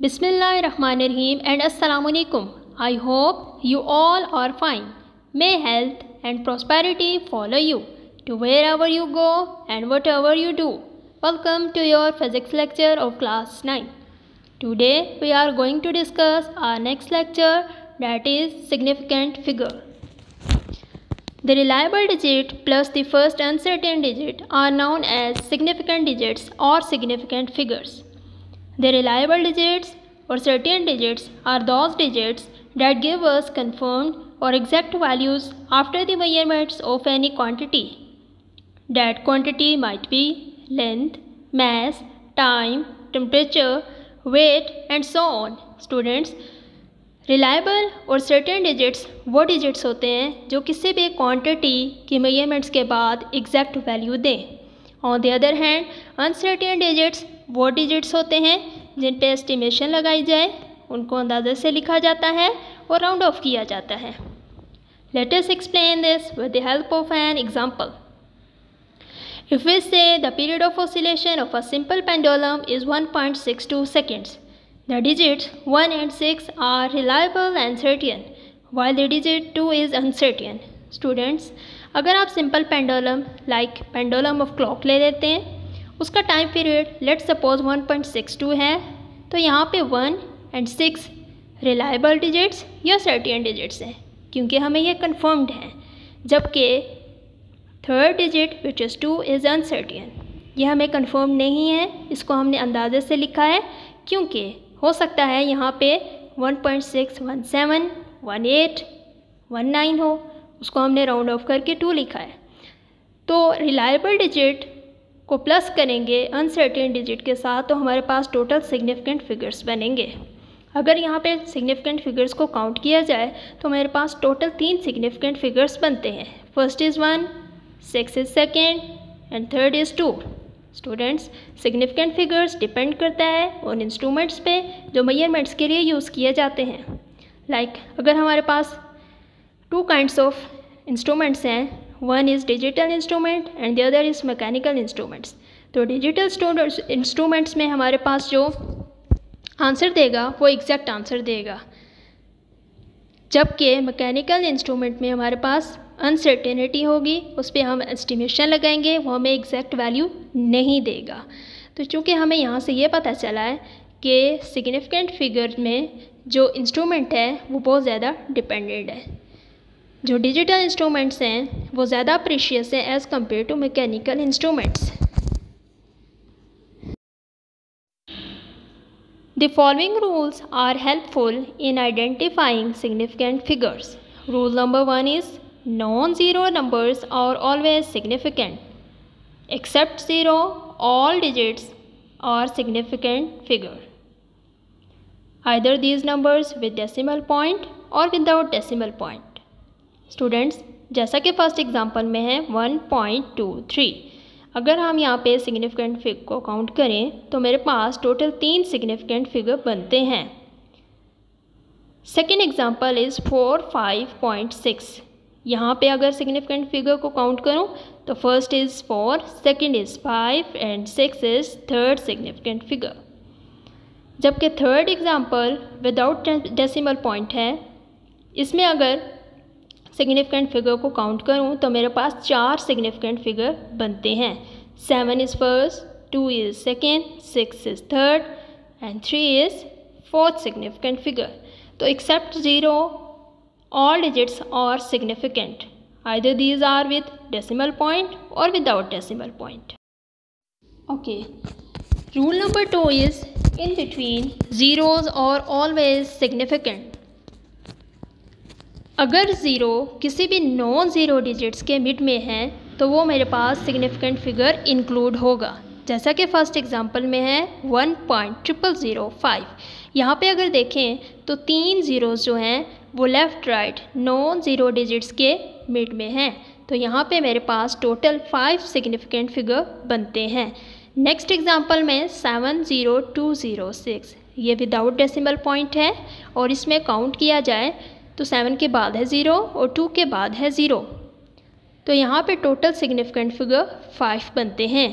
Bismillahirrahmanirrahim and Assalamualaikum. I hope you all are fine. May health and prosperity follow you to wherever you go and whatever you do. Welcome to your physics lecture of class 9. Today we are going to discuss our next lecture, that is significant figure. The reliable digit plus the first uncertain digit are known as significant digits or significant figures. The reliable digits or certain digits are those digits that give us confirmed or exact values after the measurements of any quantity. That quantity might be length, mass, time, temperature, weight and so on. Students, reliable और certain digits वो digits होते हैं जो किसी भी quantity की measurements के बाद एग्जैक्ट वैल्यू दें. On the other hand uncertain digits वो डिजिट्स होते हैं जिन पे एस्टिमेशन लगाई जाए, उनको अंदाजे से लिखा जाता है और राउंड ऑफ किया जाता है. Let us explain this with the help of an example. If we say the period of oscillation of a simple pendulum is 1.62 seconds. The digits 1 and 6 are reliable and certain, while the digit 2 is uncertain. Students, अगर आप simple pendulum like pendulum of clock ले लेते हैं, उसका time period let's suppose 1.62 है, तो यहाँ पे 1 and 6 रिलायबल डिजिट्स या सर्टेन डिजिट्स हैं क्योंकि हमें ये कन्फर्म्ड है, जबकि third digit which is 2 is uncertain. ये हमें कन्फर्म नहीं है, इसको हमने अंदाजे से लिखा है क्योंकि हो सकता है यहाँ पे 1.617, 18, 19 हो, उसको हमने राउंड ऑफ करके 2 लिखा है. तो रिलायबल डिजिट को प्लस करेंगे अनसर्टेन डिजिट के साथ तो हमारे पास टोटल सिग्निफिकेंट फिगर्स बनेंगे. अगर यहाँ पे सिग्निफिकेंट फिगर्स को काउंट किया जाए तो मेरे पास टोटल 3 सिग्निफिकेंट फिगर्स बनते हैं. First is 1, 6 is second and third is 2. Students, significant figures depend करता है उन इंस्ट्रूमेंट्स पे जो मेजरमेंट्स के लिए यूज़ किए जाते हैं. लाइक अगर हमारे पास 2 काइंड्स ऑफ इंस्ट्रूमेंट्स हैं, one is digital instrument and the other is mechanical instruments. तो डिजिटल इंस्ट्रूमेंट्स में हमारे पास जो आंसर देगा वो एग्जैक्ट आंसर देगा, जबकि मैकेनिकल इंस्ट्रूमेंट में हमारे पास अनसर्टेनिटी होगी, उस पर हम एस्टिमेशन लगाएंगे, वो हमें एग्जैक्ट वैल्यू नहीं देगा. तो चूँकि हमें यहाँ से ये पता चला है कि सिग्निफिकेंट फिगर में जो इंस्ट्रूमेंट है वो बहुत ज़्यादा डिपेंडेंट है. जो डिजिटल इंस्ट्रूमेंट्स हैं वो ज़्यादा प्रीशियस है as compare to mechanical instruments. The following rules are helpful in identifying significant figures. Rule number 1 is non-zero numbers are always significant. Except 0, all digits are significant figure. Either these numbers with decimal point or without decimal point. Students, जैसा कि first example में है 1.23. अगर हम यहाँ पे significant figure को count करें तो मेरे पास टोटल 3 सिग्निफिकेंट फिगर बनते हैं. Second example is 4.5.6. यहाँ पे अगर सिग्निफिकेंट फिगर को काउंट करूँ तो first is 4, second is 5 and 6 is third significant figure. जबकि third example without decimal point है, इसमें अगर सिग्निफिकेंट फिगर को काउंट करूं तो मेरे पास 4 सिग्निफिकेंट फिगर बनते हैं. 7 is first, 2 is second, 6 is third and 3 is fourth significant figure. तो accept 0, all digits are significant. Either these are with decimal point or without decimal point. Okay. Rule number 2 is in between zeros are always significant. अगर zero किसी भी non zero digits के mid में है तो वो मेरे पास सिग्निफिकेंट फिगर इंक्लूड होगा, जैसा कि फर्स्ट एग्जांपल में है 1.0005. यहाँ पे अगर देखें तो 3 ज़ीरोज़ जो हैं वो left right non zero digits के मिड में हैं, तो यहाँ पे मेरे पास टोटल 5 सिग्निफिकेंट फिगर बनते हैं. नेक्स्ट एग्जांपल में 70206, ये विदाउट डेसिमल पॉइंट है और इसमें काउंट किया जाए तो 7 के बाद है 0 और 2 के बाद है 0, तो यहाँ पे टोटल सिग्निफिकेंट फिगर 5 बनते हैं.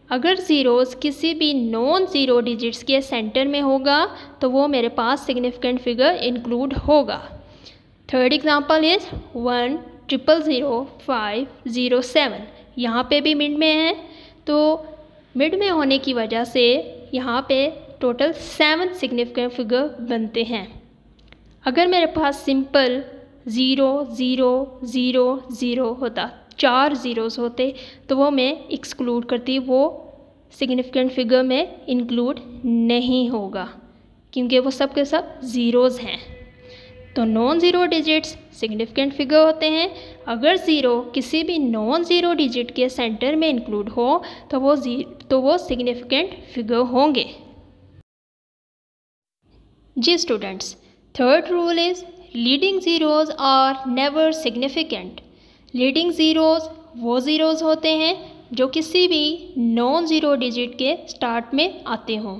अगर ज़ीरोज़ किसी भी नॉन ज़ीरो डिजिट्स के सेंटर में होगा तो वो मेरे पास सिग्निफिकेंट फिगर इंक्लूड होगा। Third example is 1000507। यहाँ पे भी मिड में है, तो मिड में होने की वजह से यहाँ पे टोटल 7 सिग्निफिकेंट फिगर बनते हैं। अगर मेरे पास सिंपल 0 0 0 0 होता, 4 ज़ीरोज़ होते, तो वो मैं एक्सक्लूड करती, वो सिग्निफिकेंट फिगर में इंक्लूड नहीं होगा क्योंकि वो सब के सब ज़ीरोज़ हैं। तो non zero digits significant figure होते हैं। अगर ज़ीरो किसी भी नॉन ज़ीरो डिजिट के सेंटर में इंक्लूड हो तो वो सिग्निफिकेंट फिगर होंगे। जी students, third rule is leading zeros are never significant. Leading zeros वो ज़ीरोज़ होते हैं जो किसी भी नॉन ज़ीरो डिजिट के स्टार्ट में आते हों।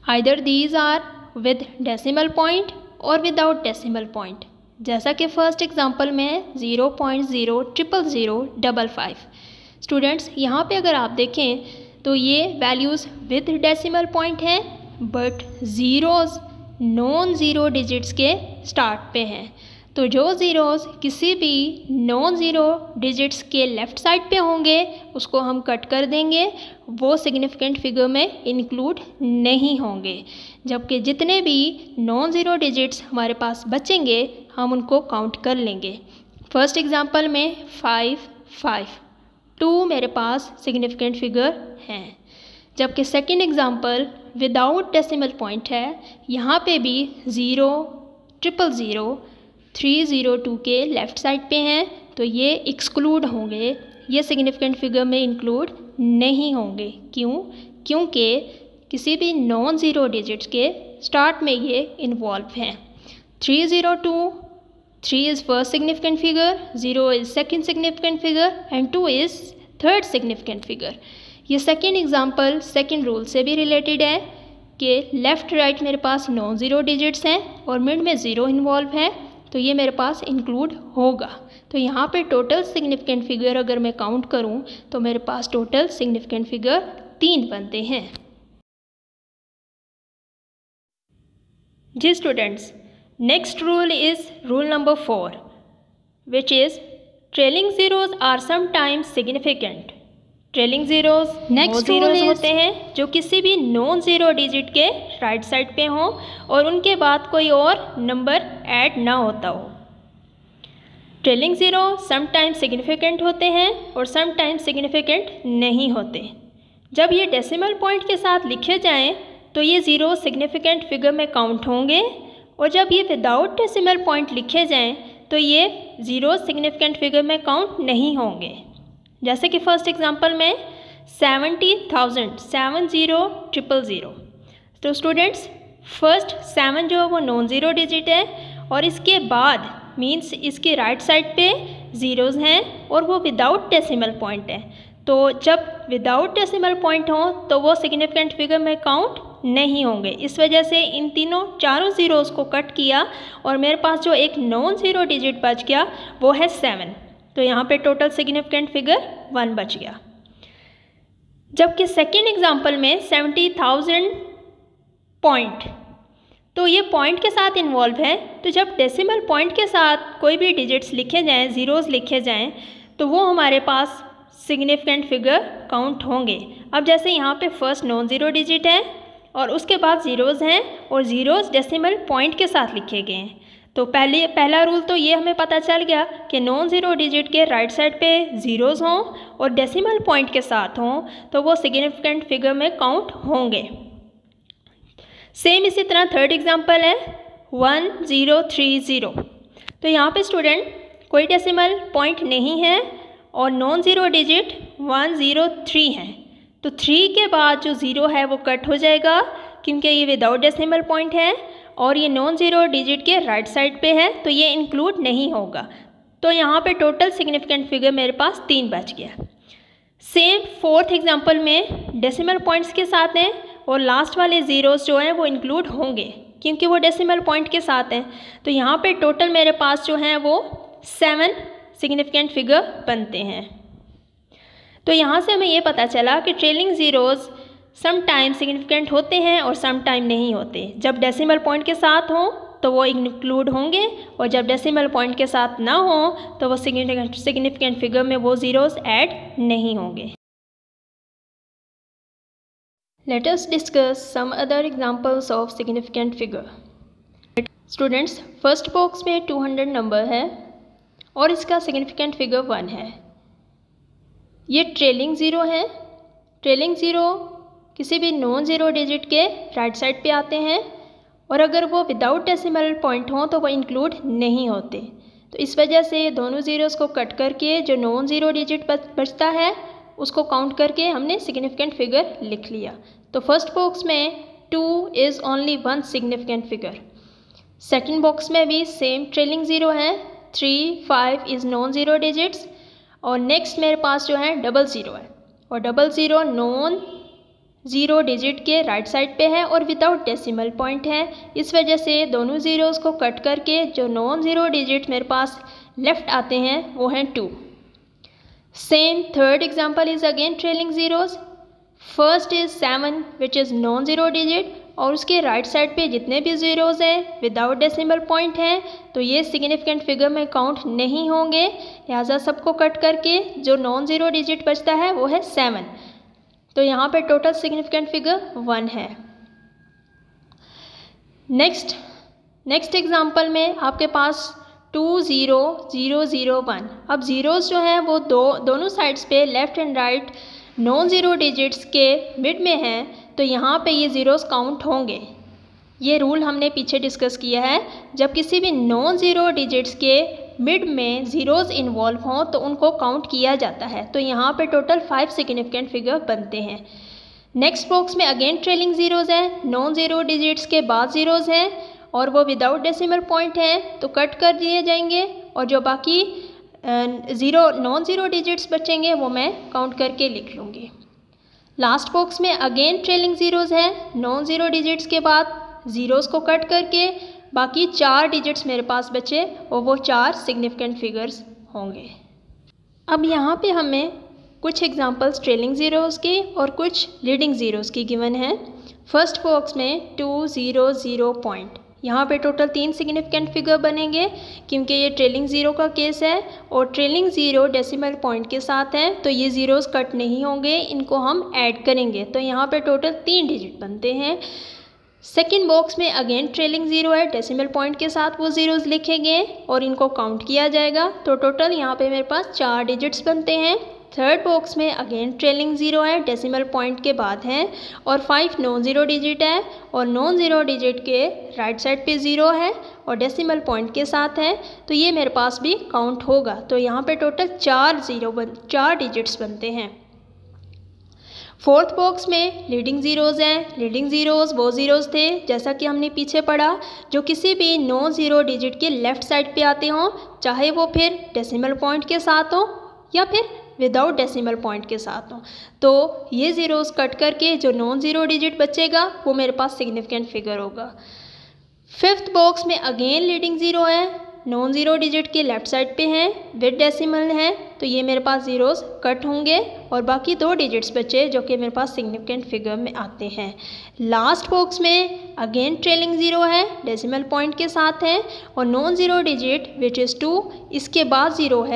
Either these are with decimal point और विदाउट डेसिमल पॉइंट, जैसा कि फर्स्ट एग्जांपल में है 0.0000055। स्टूडेंट्स, यहाँ पे अगर आप देखें तो ये वैल्यूज़ विद डेसिमल पॉइंट हैं, but zeros non zero digits के स्टार्ट पे हैं। तो जो ज़ीरोज़ किसी भी नॉन ज़ीरो डिजिट्स के लेफ़्ट साइड पे होंगे उसको हम कट कर देंगे, वो सिग्निफिकेंट फिगर में इंक्लूड नहीं होंगे। जबकि जितने भी नॉन ज़ीरो डिजिट्स हमारे पास बचेंगे हम उनको काउंट कर लेंगे। फर्स्ट एग्जांपल में 5 5 2 मेरे पास सिग्निफिकेंट फिगर हैं, जबकि second example without decimal point है, यहाँ पे भी 0 000 302 के लेफ़्ट साइड पे हैं, तो ये एक्सक्लूड होंगे, ये सिग्निफिकेंट फिगर में इंक्लूड नहीं होंगे। क्यों? क्योंकि किसी भी नॉन ज़ीरो डिजिट्स के स्टार्ट में ये इन्वॉल्व हैं। 302, 3 is first significant figure, 0 is second significant figure and 2 is third significant figure. ये सेकेंड एग्जांपल सेकेंड रूल से भी रिलेटेड है कि लेफ़्ट राइट मेरे पास नॉन ज़ीरो डिजिट्स हैं और मिड में 0 इन्वॉल्व है, तो ये मेरे पास इंक्लूड होगा। तो यहाँ पे टोटल सिग्निफिकेंट फिगर अगर मैं काउंट करूँ तो मेरे पास टोटल सिग्निफिकेंट फिगर 3 बनते हैं। जी students, next rule is rule number 4, which is trailing zeros are sometimes significant. Trailing zeros next zeros होते हैं जो किसी भी नॉन ज़ीरो डिजिट के राइट साइड पे हों और उनके बाद कोई और नंबर ऐड ना होता हो। ट्रेलिंग ज़ीरो समटाइम्स सिग्निफिकेंट होते हैं और समटाइम्स सिग्निफिकेंट नहीं होते। जब ये डेसिमल पॉइंट के साथ लिखे जाएं तो ये ज़ीरो सिग्निफिकेंट फिगर में काउंट होंगे, और जब ये विदाउट डेसिमल पॉइंट लिखे जाएं तो ये ज़ीरो सिग्निफिकेंट फिगर में काउंट नहीं होंगे। जैसे कि फर्स्ट एग्जांपल में 70,000 70,000। तो स्टूडेंट्स, फर्स्ट 7 जो है वो नॉन ज़ीरो डिजिट है और इसके बाद मींस इसके राइट साइड पे ज़ीरोज़ हैं और वो विदाउट डेसिमल पॉइंट है। तो जब विदाउट डेसिमल पॉइंट हो तो वो सिग्निफिकेंट फिगर में काउंट नहीं होंगे। इस वजह से इन चारों ज़ीरोज़ को कट किया और मेरे पास जो एक नॉन ज़ीरो डिजिट बच गया वो है 7। तो यहाँ पे टोटल सिग्निफिकेंट फिगर 1 बच गया। जबकि सेकेंड एग्जांपल में 70,000 पॉइंट, तो ये पॉइंट के साथ इन्वॉल्व है, तो जब डेसिमल पॉइंट के साथ कोई भी डिजिट्स लिखे जाएं, ज़ीरोज़ लिखे जाएं, तो वो हमारे पास सिग्निफिकेंट फिगर काउंट होंगे। अब जैसे यहाँ पे फर्स्ट नॉन ज़ीरो डिजिट है और उसके बाद ज़ीरोज़ हैं और ज़ीरोज़ डेसिमल पॉइंट के साथ लिखे गए हैं, तो पहला रूल तो ये हमें पता चल गया कि नॉन ज़ीरो डिजिट के राइट साइड पे ज़ीरोज़ हों और डेसिमल पॉइंट के साथ हों तो वो सिग्निफिकेंट फिगर में काउंट होंगे। सेम इसी तरह थर्ड एग्जांपल है 1030। तो यहाँ पे स्टूडेंट कोई डेसिमल पॉइंट नहीं है और नॉन ज़ीरो डिजिट 103 है, तो 3 के बाद जो ज़ीरो है वो कट हो जाएगा क्योंकि ये विदाउट डेसिमल पॉइंट है और ये नॉन ज़ीरो डिजिट के राइट साइड पे है, तो ये इंक्लूड नहीं होगा। तो यहाँ पे टोटल सिग्निफिकेंट फिगर मेरे पास 3 बच गया। सेम फोर्थ एग्जांपल में डेसिमल पॉइंट्स के साथ हैं और लास्ट वाले ज़ीरोज़ जो हैं वो इंक्लूड होंगे क्योंकि वो डेसिमल पॉइंट के साथ हैं। तो यहाँ पे टोटल मेरे पास जो हैं वो 7 सिग्निफिकेंट फिगर बनते हैं। तो यहाँ से हमें ये पता चला कि trailing zeros some time significant होते हैं और सम टाइम नहीं होते। जब डेसिमल पॉइंट के साथ हों तो वो इंक्लूड होंगे और जब डेसिमल पॉइंट के साथ ना हो तो वो सिग्निफिकेंट फिगर में वो ज़ीरोज़ ऐड नहीं होंगे। Let us discuss some other examples of significant figure. Students, first box में 200 नंबर है और इसका सिग्निफिकेंट फिगर 1 है। ये ट्रेलिंग ज़ीरो है। ट्रेलिंग ज़ीरो किसी भी नॉन ज़ीरो डिजिट के राइट साइड पे आते हैं और अगर वो विदाउट डेसिमल पॉइंट हों तो वो इंक्लूड नहीं होते। तो इस वजह से दोनों ज़ीरोज़ को कट करके जो नॉन ज़ीरो डिजिट बचता है उसको काउंट करके हमने सिग्निफिकेंट फिगर लिख लिया। तो फर्स्ट बॉक्स में 2 is only 1 significant figure. Second box में भी सेम ट्रेलिंग ज़ीरो है। 3, 5 इज़ नॉन ज़ीरो डिजिट्स और नेक्स्ट मेरे पास जो है डबल ज़ीरो है और double zero non zero digit के राइट साइड पे है और विदाउट डेसिमल पॉइंट है। इस वजह से दोनों ज़ीरोज़ को कट करके जो नॉन ज़ीरो डिजिट मेरे पास लेफ़्ट आते हैं वो हैं 2। Same third example is again trailing zeros. First is 7 which is non zero digit और उसके राइट साइड पे जितने भी ज़ीरोज़ हैं विदाउट डेसिमल पॉइंट हैं तो ये सिग्निफिकेंट फिगर में काउंट नहीं होंगे। लिहाजा सबको कट करके जो नॉन ज़ीरो डिजिट बचता है वो है 7। तो यहाँ पे टोटल सिग्निफिकेंट फिगर 1 है। नेक्स्ट एग्जांपल में आपके पास 2, 0, 0, 0, 1। अब ज़ीरोज़ जो हैं वो दोनों साइड्स पे left and right non zero digits के मिड में हैं तो यहाँ पे ये ज़ीरोज़ काउंट होंगे। ये रूल हमने पीछे डिस्कस किया है। जब किसी भी नॉन ज़ीरो डिजिट्स के मिड में ज़ीरोज़ इन्वॉल्व हों तो उनको काउंट किया जाता है। तो यहाँ पे टोटल 5 सिग्निफिकेंट फिगर बनते हैं। नेक्स्ट बॉक्स में अगेन ट्रेलिंग ज़ीरोज़ हैं। नॉन ज़ीरो डिजिट्स के बाद ज़ीरोज़ हैं और वो विदाउट डेसिमल पॉइंट हैं तो कट कर दिए जाएंगे और जो बाकी नॉन ज़ीरो डिजिट्स बचेंगे वो मैं काउंट करके लिख लूँगी। लास्ट बॉक्स में अगेन ट्रेलिंग ज़ीरोज़ हैं। नॉन ज़ीरो डिजिट्स के बाद ज़ीरोज़ को कट करके बाकी 4 डिजिट्स मेरे पास बचे और वो 4 सिग्निफिकेंट फिगर्स होंगे। अब यहाँ पे हमें कुछ एग्जांपल्स ट्रेलिंग ज़ीरोज़ के और कुछ लीडिंग ज़ीरोज़ की गिवन है। फर्स्ट बॉक्स में 2, 0, 0 पॉइंट। यहाँ पे टोटल 3 सिग्निफिकेंट फिगर बनेंगे क्योंकि ये ट्रेलिंग ज़ीरो का केस है और ट्रेलिंग ज़ीरो डेसिमल पॉइंट के साथ है तो ये ज़ीरोज़ कट नहीं होंगे, इनको हम ऐड करेंगे तो यहाँ पे टोटल 3 डिजिट बनते हैं। सेकेंड बॉक्स में अगेन ट्रेलिंग ज़ीरो है, डेसिमल पॉइंट के साथ वो ज़ीरोज़ लिखे गए और इनको काउंट किया जाएगा तो टोटल यहाँ पे मेरे पास 4 डिजिट्स बनते हैं। थर्ड बॉक्स में अगेन ट्रेलिंग ज़ीरो है, डेसिमल पॉइंट के बाद है और 5 नॉन ज़ीरो डिजिट है और नॉन ज़ीरो डिजिट के राइट साइड पे ज़ीरो है और डेसिमल पॉइंट के साथ है तो ये मेरे पास भी काउंट होगा। तो यहाँ पे टोटल 4 डिजिट्स बनते हैं। फोर्थ बॉक्स में लीडिंग ज़ीरोज़ हैं। लीडिंग ज़ीरोज़ वो ज़ीरोज़ थे जैसा कि हमने पीछे पढ़ा जो किसी भी नॉन ज़ीरो डिजिट के लेफ़्ट साइड पे आते हों, चाहे वो फिर डेसिमल पॉइंट के साथ हो या फिर विदाउट डेसिमल पॉइंट के साथ हो। तो ये ज़ीरोज़ कट करके जो नॉन ज़ीरो डिजिट बचेगा वो मेरे पास सिग्निफिकेंट फिगर होगा। फिफ्थ बॉक्स में अगेन लीडिंग ज़ीरो है, नॉन ज़ीरो डिजिट के लेफ़्ट साइड पे हैं, विद डेसिमल है तो ये मेरे पास ज़ीरोज़ कट होंगे और बाकी 2 डिजिट्स बचे जो कि मेरे पास सिग्निफिकेंट फिगर में आते हैं। लास्ट बॉक्स में अगेन ट्रेलिंग ज़ीरो है, डेसिमल पॉइंट के साथ है और non zero digit which is 2, इसके बाद ज़ीरो है